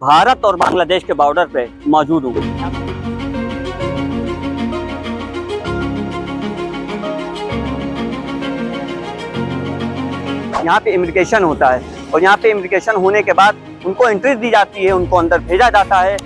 भारत और बांग्लादेश के बॉर्डर पे मौजूद हूँ। यहाँ पे इमिग्रेशन होता है और यहाँ पे इमिग्रेशन होने के बाद उनको एंट्री दी जाती है, उनको अंदर भेजा जाता है।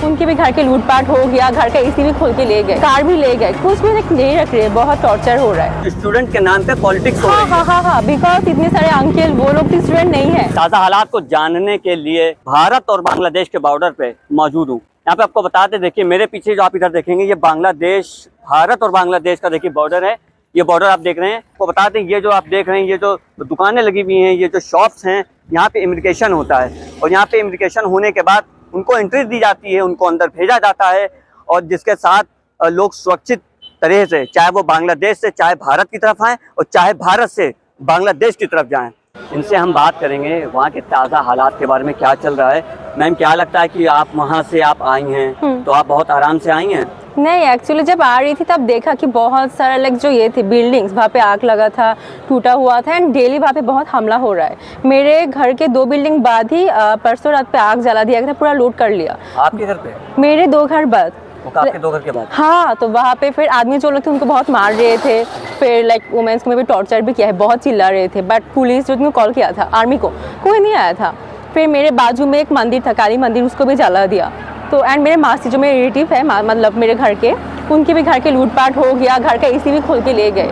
उनके भी घर के लूटपाट हो गया, घर का एसी भी खोल के ले गए, कार भी ले गए, कुछ भी नहीं रख रहे, बहुत टॉर्चर हो रहा है। स्टूडेंट के नाम पे पॉलिटिक्स हो रही है। हाँ, बिकॉज इतने सारे अंकल वो लोग भी स्टूडेंट नहीं है। ताज़ा हालात को जानने के लिए भारत और बांग्लादेश के बॉर्डर पे मौजूद हूँ। यहाँ पे आपको बताते, देखिए मेरे पीछे जो आप इधर देखेंगे ये बांग्लादेश, भारत और बांग्लादेश का देखिए बॉर्डर है। ये बॉर्डर आप देख रहे हैं। आपको बताते हैं ये जो आप देख रहे हैं, ये जो दुकानें लगी हुई हैं, ये जो शॉप्स हैं, यहाँ पे इमिग्रेशन होता है और यहाँ पे इमिग्रेशन होने के बाद उनको एंट्री दी जाती है, उनको अंदर भेजा जाता है और जिसके साथ लोग सुरक्षित तरह से, चाहे वो बांग्लादेश से चाहे भारत की तरफ आएँ और चाहे भारत से बांग्लादेश की तरफ जाएँ। इनसे हम बात करेंगे वहाँ के ताज़ा हालात के बारे में, क्या चल रहा है। मैम, क्या लगता है कि आप वहाँ से आप आई हैं तो आप बहुत आराम से आई हैं? नहीं, एक्चुअली जब आ रही थी तब देखा कि बहुत सारा लाइक जो ये थे बिल्डिंग्स, वहाँ पे आग लगा था, टूटा हुआ था एंड डेली वहाँ पे बहुत हमला हो रहा है। मेरे घर के 2 बिल्डिंग बाद ही परसों रात पे आग जला दिया गया था, पूरा लूट कर लिया। आपके घर पे? मेरे 2 घर बाद। आपके 2 घर के बाद? हाँ, तो वहाँ पे फिर आदमी जो लोग थे उनको बहुत मार रहे थे, फिर लाइक वुमेन्स को भी टॉर्चर भी किया है, बहुत चिल्ला रहे थे। बट पुलिस जो कॉल किया था आर्मी को, कोई नहीं आया था। फिर मेरे बाजू में एक मंदिर था, काली मंदिर, उसको भी जला दिया। तो एंड मेरे मासी जो मेरे रिलेटिव है, मतलब मेरे घर के, उनके भी घर के लूटपाट हो गया, घर का एसी भी खोल के ले गए,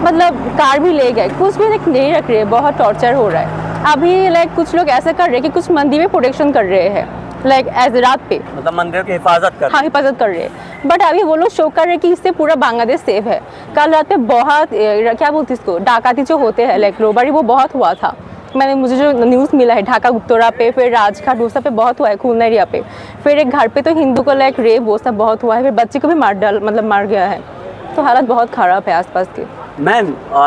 मतलब कार भी ले गए, कुछ भी नहीं रख रहे, बहुत टॉर्चर हो रहा है। अभी लाइक कुछ लोग ऐसा कर रहे हैं कि कुछ मंदिर में प्रोटेक्शन कर रहे हैं, लाइक एज रात पे, मतलब मंदिर की हिफाजत कर। हाँ, हिफाजत कर रहे हैं। बट अभी वो लोग शो कर रहे हैं कि इससे पूरा बांग्लादेश सेफ है। कल रात पे बहुत क्या बोलते इसको, डाकाती जो होते हैं, लाइक रोबरी, वो बहुत हुआ था। मुझे जो न्यूज़ मिला है, ढाका गुप्तोरा पे, फिर राजघाट, वो सब पे बहुत हुआ है, खून एरिया पे। फिर एक घर पे तो हिंदू को लाइक रेप, वो सब बहुत हुआ है। फिर बच्चे को भी मार गया है। तो हालत बहुत ख़राब है आसपास की। मैम,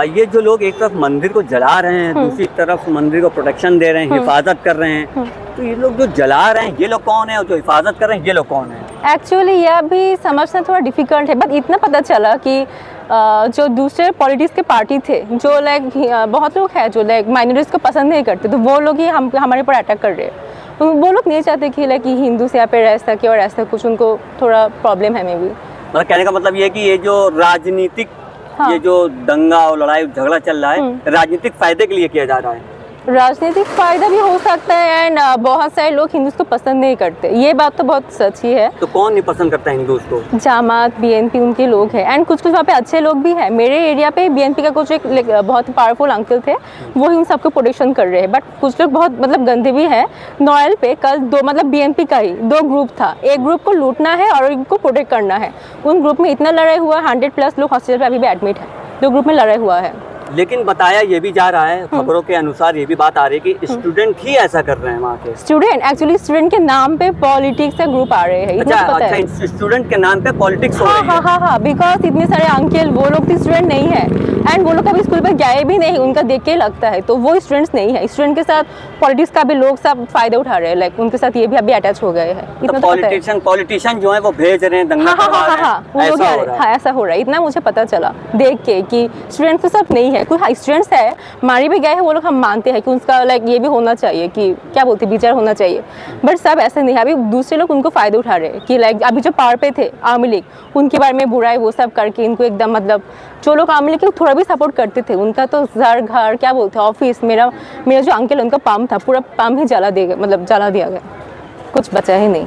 ये जो लोग एक तरफ मंदिर को जला रहे हैं, दूसरी तरफ मंदिर को प्रोटेक्शन दे रहे हैं, हिफाजत कर रहे हैं, तो ये लोग जो जला रहे हैं ये लोग कौन है और जो हिफाजत कर रहे हैं ये लोग कौन है? एक्चुअली यह भी समझना थोड़ा डिफिकल्ट है। बट इतना पता चला कि जो दूसरे पॉलिटिक्स के पार्टी थे, जो लाइक बहुत लोग हैं जो लाइक माइनॉरिटीज़ को पसंद नहीं करते, तो वो लोग ही हमारे पर अटैक कर रहे हैं। वो लोग नहीं चाहते कि लाइक हिंदू से यहाँ पे रह सके और ऐसा कुछ, उनको थोड़ा प्रॉब्लम है। मे बी मतलब कहने का मतलब ये है कि ये जो राजनीतिक, ये जो दंगा और लड़ाई झगड़ा चल रहा है, राजनीतिक फायदे के लिए किया जा रहा है। राजनीतिक फायदा भी हो सकता है एंड बहुत सारे लोग हिंदूज को पसंद नहीं करते, ये बात तो बहुत सच ही है। तो कौन नहीं पसंद करता है हिंदूज को? जामात, बीएनपी, उनके लोग हैं एंड कुछ वहाँ पे अच्छे लोग भी हैं। मेरे एरिया पे बीएनपी का कुछ एक बहुत पावरफुल अंकल थे, वो इन सबको प्रोटेक्शन कर रहे हैं। बट कुछ लोग बहुत मतलब गंदे भी हैं। नॉयल पे कल 2 मतलब बीएनपी का ही 2 ग्रुप था, एक ग्रुप को लूटना है और एक को प्रोटेक्ट करना है। उन ग्रुप में इतना लड़ाई हुआ, 100+ लोग हॉस्पिटल पर अभी भी एडमिट है। 2 ग्रुप में लड़ाई हुआ है। लेकिन बताया ये भी जा रहा है, खबरों के अनुसार ये भी बात आ रही है कि स्टूडेंट ही ऐसा कर रहे हैं वहाँ के। स्टूडेंट, एक्चुअली स्टूडेंट के नाम पे पॉलिटिक्स का ग्रुप आ रहे हैं। अच्छा, स्टूडेंट के नाम पे पॉलिटिक्स हो रही है। हाँ, बिकॉज इतने सारे अंकल, वो लोग भी स्टूडेंट नहीं है एंड वो लोग कभी स्कूल पर गए भी नहीं, उनका देख के लगता है, तो वो स्टूडेंट्स नहीं है। स्टूडेंट के साथ पॉलिटिक्स का भी लोग सब फायदा उठा रहे हैं, लाइक उनके साथ ये भी अभी अटैच हो गए हैं। इतना तो पॉलिटिशियन जो है वो भेज रहे हैं, दंगा करवा रहे हैं, ऐसा हो रहा है। इतना मुझे पता चला देख के कि स्टूडेंट्स तो सब नहीं है, कुछ स्टूडेंट्स है मारी भी गए हैं, वो लोग हम मानते हैं कि उसका लाइक ये भी होना चाहिए कि क्या बोलते हैं, विचार होना चाहिए। बट सब ऐसे नहीं है। अभी दूसरे लोग उनको फायदा उठा रहे हैं कि लाइक अभी जो पावर पे थे आवामी लीग, उनके बारे में बुराई वो सब करके इनको एकदम, मतलब जो लोग आवामी लीग के थोड़ा भी सपोर्ट करते थे, उनका तो घर क्या बोलते हैं, ऑफिस, मेरा जो अंकल उनका पंप था, पूरा पंप ही जला दिया गया, कुछ बचा ही नहीं।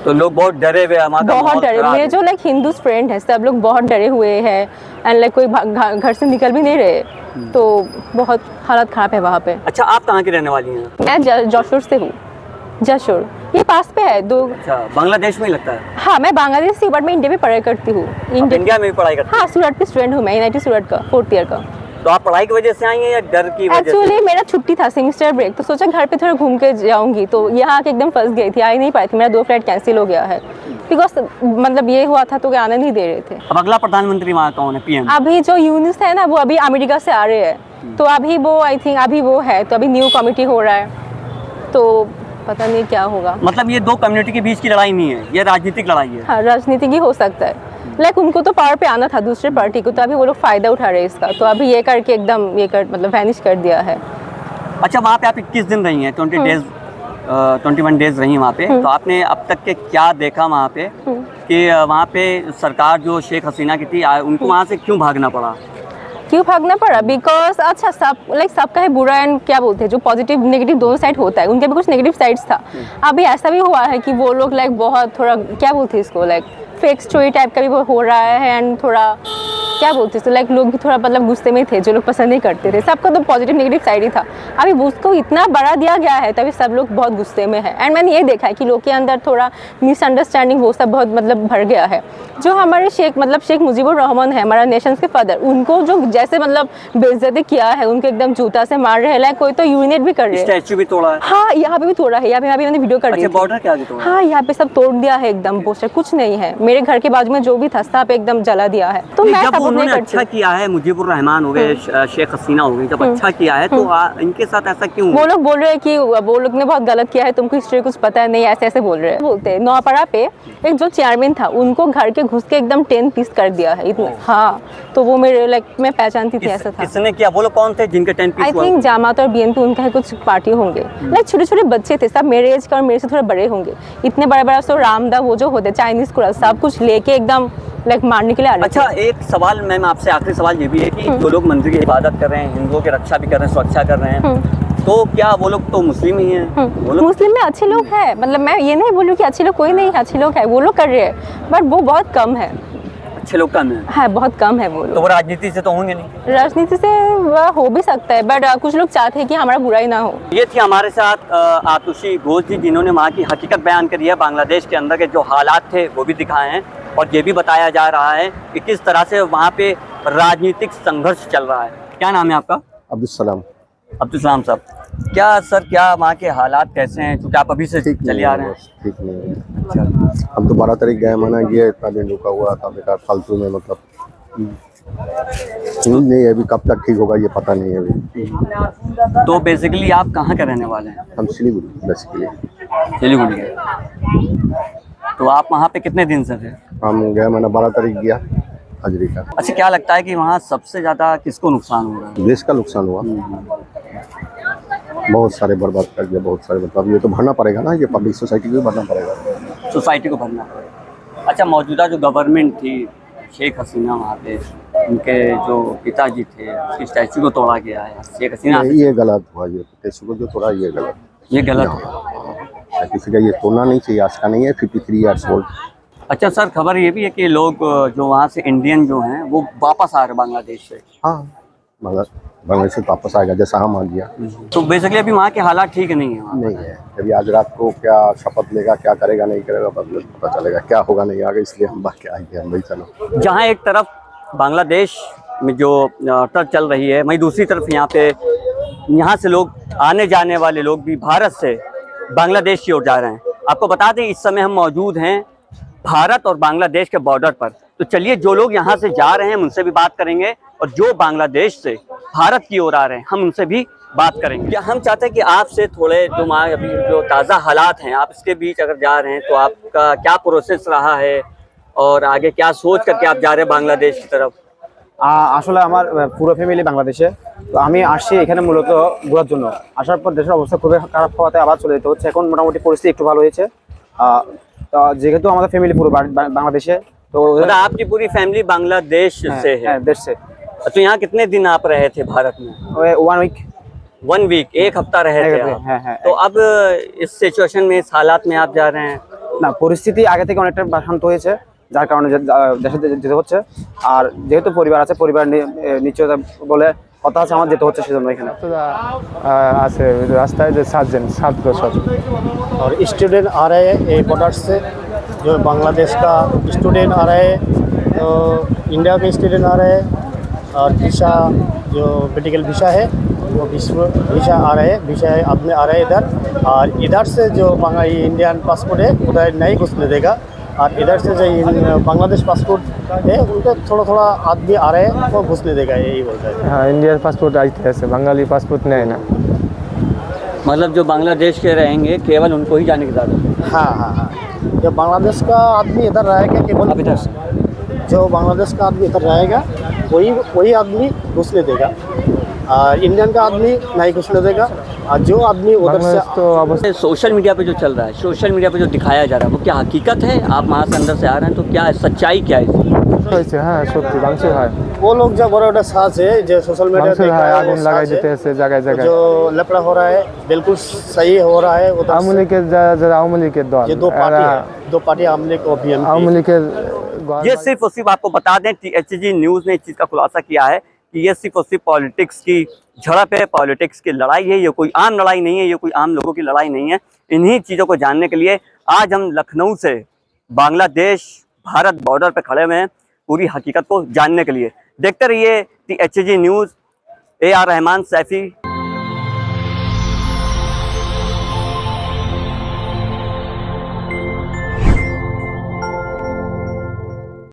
तो लोग बहुत डरे हुए, बहुत डरे। मेरे जो लाइक हिंदू फ्रेंड है, सब लोग बहुत डरे हुए हैं एंड लाइक कोई घर से निकल भी नहीं रहे, तो बहुत हालत खराब है वहाँ पे। अच्छा, आप कहाँ की रहने वाली हैं? मैं जशोर से हूँ। जशोर ये पास पे है 2। अच्छा, बांग्लादेश में ही लगता है? हाँ, मैं बांग्लादेश से, बट मैं इंडिया में पढ़ाई करती हूँ। इंडिया में भी पढ़ाई करती? हाँ, सूरत पे स्टूडेंट हूँ मैं, NIT सूरत का 4th ईयर का। तो आप पढ़ाई की वजह से आई हैं या डर की वजह से? एक्चुअली मेरा छुट्टी था, सेमेस्टर ब्रेक, तो सोचा घर पे थोड़ा घूम के जाऊंगी, तो यहाँ आके एकदम फंस गई थी, आ ही नहीं पाई थी। मेरा 2 फ्लाइट कैंसिल हो गया है बिकॉज मतलब ये हुआ था, तो आने नहीं दे रहे थे। अब अगला प्रधानमंत्री वहाँ कौन है, PM? अभी जो यूनिस है ना, वो अभी अमेरिका से आ रहे हैं, तो अभी वो आई थिंक अभी वो है, तो अभी न्यू कमिटी हो रहा है, तो पता नहीं क्या होगा। मतलब ये 2 कम्युनिटी के बीच की लड़ाई नहीं है, ये राजनीतिक लड़ाई है? हाँ, राजनीतिक ही हो सकता है। लाइक उनको तो पावर पे आना था दूसरे पार्टी को, तो अभी वो लोग फ़ायदा उठा रहे हैं इसका, तो अभी ये करके एकदम मतलब वैनिश कर दिया है। अच्छा, वहाँ पे आप 21 दिन रही हैं, 21 डेज रही वहाँ पे, तो आपने अब तक के क्या देखा वहाँ पे कि वहाँ पे सरकार जो शेख हसीना की थी उनको वहाँ से क्यों भागना पड़ा? क्यों भागना पड़ा? बिकॉज अच्छा सबका है बुरा एंड क्या बोलते हैं, जो पॉजिटिव नेगेटिव दोनों साइड होता है, उनके भी कुछ नेगेटिव साइड्स था। अभी ऐसा भी हुआ है कि वो लोग लाइक बहुत थोड़ा क्या बोलते हैं इसको, लाइक फेक स्टोरी टाइप का भी वो हो रहा है, एंड थोड़ा क्या बोलते हैं लाइक लोग भी थोड़ा मतलब गुस्से में थे, जो लोग पसंद नहीं करते थे। सबका तो पॉजिटिव नेगेटिव साइड ही था। अभी उसको इतना बड़ा दिया गया है तभी सब लोग बहुत गुस्से में है। एंड मैंने ये देखा है कि लोग के अंदर थोड़ा मिसअंडरस्टैंडिंग वो सब बहुत मतलब भर गया है। जो हमारे शेख मुजीबुर रहमान है, हमारा नेशंस के फादर, उनको जो जैसे मतलब बेइज्जती किया है, उनको एकदम जूता से मार रहे हैं, लाइक कोई तो यूनिट भी कर रहे हैं। स्टैचू भी तोड़ा है। हाँ, यहाँ पे भी तोड़ा है, यहाँ पे मैंने वीडियो कर दी। बॉर्डर के आगे तोड़ा? हाँ, यहाँ पे सब तोड़ दिया है एकदम, पोस्टर कुछ नहीं है। मेरे घर के बाजू में जो भी था सब एकदम जला दिया है। तो मैं सपोर्ट नहीं करती। अच्छा किया है, मुजीबुर रहमान हो गए, शेख हसीना हो गई, जब अच्छा किया है तो इनके साथ ऐसा क्यों? वो लोग बोल रहे हैं कि वो लोग ने बहुत गलत किया है, तुमको हिस्ट्री कुछ पता नहीं, ऐसे बोल रहे हैं। बोलते हैं नौपाड़ा पे एक जो चेयरमैन था, उनको घर के घुस के एकदम 10 पीस कर दिया है इतने। हाँ, तो वो मेरे लाइक मैं पहचानती थी, ऐसा था। किसने किया? वो लोग कौन थे जिनके 10 पीस? आई थिंक जामात और बीएनपी उनका है कुछ पार्टी होंगे। लाइक छोटे छोटे बच्चे थे, सब मेरे एज का और मेरे से थोड़े बड़े होंगे। इतने बड़ा बड़ा सो रामदा वो जो होते चाइनीज कुड़ा सब कुछ लेके एकदम लाइक मारने के लिए आ रहे थे। अच्छा, एक सवाल मैम आपसे, आखिरी सवाल ये भी है कि जो लोग मंदिर की इबादत कर रहे हैं, हिंदुओं की रक्षा भी कर रहे हैं, सुरक्षा कर रहे हैं, तो क्या वो लोग तो मुस्लिम ही हैं? वो लोग मुस्लिम में अच्छे लोग हैं, मतलब मैं ये नहीं बोलूँ कि अच्छे लोग कोई नहीं है, अच्छे लोग हैं, वो लोग कर रहे हैं, बट वो बहुत कम है। अच्छे लोग कम है? हाँ, बहुत कम है वो लोग। तो वो राजनीति से तो होंगे नहीं? राजनीति से हो भी सकता है, बट कुछ लोग चाहते हैं कि हमारा बुराई ना हो। ये थी हमारे साथ आतुशी घोष जी, जिन्होंने वहाँ की हकीकत बयान करी है। बांग्लादेश के अंदर के जो हालात थे वो भी दिखाए हैं, और ये भी बताया जा रहा है कि किस तरह से वहाँ पे राजनीतिक संघर्ष चल रहा है। क्या नाम है आपका? अब्दुल सलाम। अब्दुल सलाम साहब, क्या सर, क्या वहाँ के हालात कैसे हैं, क्योंकि आप अभी से चले आ रहे हैं? ठीक नहीं है। अच्छा, हम तो 12 तारीख गए, मना किया, इतना दिन रुका हुआ था बेकार फालतू में, मतलब नहीं अभी कब तक ठीक होगा ये पता नहीं है अभी। तो बेसिकली आप कहाँ के रहने वाले हैं? हम सिलीगुड़ी बेसिकली। सिलीगुड़ी के। तो आप वहाँ पे कितने दिन से थे? हम गए, मैंने 12 तारीख गया हजरी का। अच्छा, क्या लगता है कि वहाँ सबसे ज़्यादा किसको नुकसान हो रहा है? देश का नुकसान हुआ, बहुत सारे बर्बाद कर दिया, बहुत सारे, मतलब ये तो भरना पड़ेगा ना, ये पब्लिक सोसाइटी को भरना पड़ेगा। सोसाइटी को भरना पड़ेगा। अच्छा, मौजूदा जो गवर्नमेंट थी शेख हसीना, वहाँ पे उनके जो पिताजी थे, उसकी स्टैचू को तोड़ा गया है शेख हसीना। ये गलत हुआ, ये स्टैचू को जो तोड़ा ये गलत, ये गलत हुआ। किसी का ये तोड़ना नहीं चाहिए, आज का नहीं है, 53 ईयर्स ओल्ड। अच्छा सर, खबर ये भी है कि लोग जो वहाँ से इंडियन जो हैं वो वापस आ रहे बांग्लादेश से। हाँ, बांग्लादेश से वापस आएगा जैसा हम आ गया। तो बेसिकली अभी वहाँ के हालात ठीक नहीं है? नहीं है, अभी आज रात को क्या शपथ लेगा, क्या करेगा नहीं करेगा पता चलेगा, क्या होगा नहीं आगे, इसलिए हम बात क्या आएंगे हम भाई। चलो, जहाँ एक तरफ बांग्लादेश में जो ट्रक चल रही है, वहीं दूसरी तरफ यहाँ पे यहाँ से लोग आने जाने वाले लोग भी भारत से बांग्लादेश की ओर जा रहे हैं। आपको बता दें इस समय हम मौजूद हैं भारत और बांग्लादेश के बॉर्डर पर। तो चलिए, जो लोग यहाँ से जा रहे हैं उनसे भी बात करेंगे, और जो बांग्लादेश से भारत की ओर आ रहे हैं हम उनसे भी बात करेंगे। क्या हम चाहते हैं कि आपसे थोड़े जो अभी जो ताज़ा हालात हैं, आप इसके बीच अगर जा रहे हैं तो आपका क्या प्रोसेस रहा है और आगे क्या सोच करके आप जा रहे हैं बांग्लादेश की तरफ? আসলে আমার পুরো ফ্যামিলি বাংলাদেশে, তো আমি আসছি এখানে মূলত ঘোরার জন্য। আসার পর দেশের অবস্থা খুবই খারাপ হওয়াতে আবার চলে যেতে হচ্ছে। এখন মোটামুটি পরিস্থিতি একটু ভালো হয়েছে। তো যেহেতু আমাদের ফ্যামিলি পুরো বাংলাদেশে, तो आपकी पूरी फैमिली बांग्लादेश से है? देश से। तो यहाँ कितने दिन आप रहे थे भारत में? 1 वीक, 1 हफ्ता रहे थे आप। तो अब इस सिचुएशन में, इस हालात में आप जा रहे हैं? না, পরিস্থিতি আগে থেকে অনেকটা শান্ত হয়েছে, যার কারণে দেশে যেতে হচ্ছে। আর যেহেতু পরিবার আছে, পরিবার নিশ্চয়তা বলে কথা আছে, আমার যেতে হচ্ছে সেজন্য এখানে আছে রাস্তায় যে 7 বছর। और स्टूडेंट आ रहे हैं ये बॉर्डर से, जो बांग्लादेश का स्टूडेंट आ रहे हैं, तो इंडिया के स्टूडेंट आ रहे हैं, और वीसा जो मेडिकल वीसा है वो वीसा आ रहे हैं, वीसा आदमी आ रहे हैं इधर। और इधर से जो इंडियन पासपोर्ट है उधर नहीं घुसने देगा, और इधर से जो बांग्लादेश पासपोर्ट है उनका थोड़ा थोड़ा आदमी आ रहे हैं वो घुसने देगा, यही बोलता है। हाँ, इंडियन पासपोर्ट आते हैं, बंगाली पासपोर्ट नहीं ना। मतलब जो बांग्लादेश के रहेंगे केवल उनको ही जाने की इजाज़त? हाँ हाँ हाँ, जो बांग्लादेश का आदमी इधर रहेगा केवल अब इधर? जो बांग्लादेश का आदमी इधर रहेगा वही आदमी घुसने देगा, और इंडियन का आदमी नहीं घुसने देगा। और जो आदमी उधर से बांग्लादेश तो अवश्य सोशल मीडिया पे जो चल रहा है, सोशल मीडिया पे जो दिखाया जा रहा है, वो क्या हकीकत है? आप वहाँ से अंदर से आ रहे हैं तो क्या है, सच्चाई क्या है इसकी? হয়েছে, হ্যাঁ সত্যি ভাঙচুর হয়, वो लोग जो बड़ा बड़ा साज है जो सोशल मीडिया ভাঙচুর হয়, আগুন লাগাই দিতে पे এসে জায়গায় জায়গায়। जो लफड़ा हो रहा है बिल्कुल सही हो रहा है उधर আওয়ামী से। লীগের যারা আওয়ামী লীগের দল, ये दो पार्टी এরা है, दो पार्टी आम लीग और আওয়ামী बीएनपी। লীগের ये सिर्फ और सिर्फ आपको बता दें, THG न्यूज़ ने इस चीज़ का खुलासा किया है कि ये सिर्फ और सिर्फ पॉलिटिक्स की झड़प है, पॉलिटिक्स की लड़ाई है। ये कोई आम लड़ाई नहीं है, ये कोई आम लोगों की लड़ाई नहीं है। इन्हीं चीज़ों को जानने के लिए आज हम लखनऊ से बांग्लादेश भारत बॉर्डर पर खड़े हुए हैं, पूरी हकीकत को जानने के लिए। देखते रहिए THG news. AR Rahman Saifi,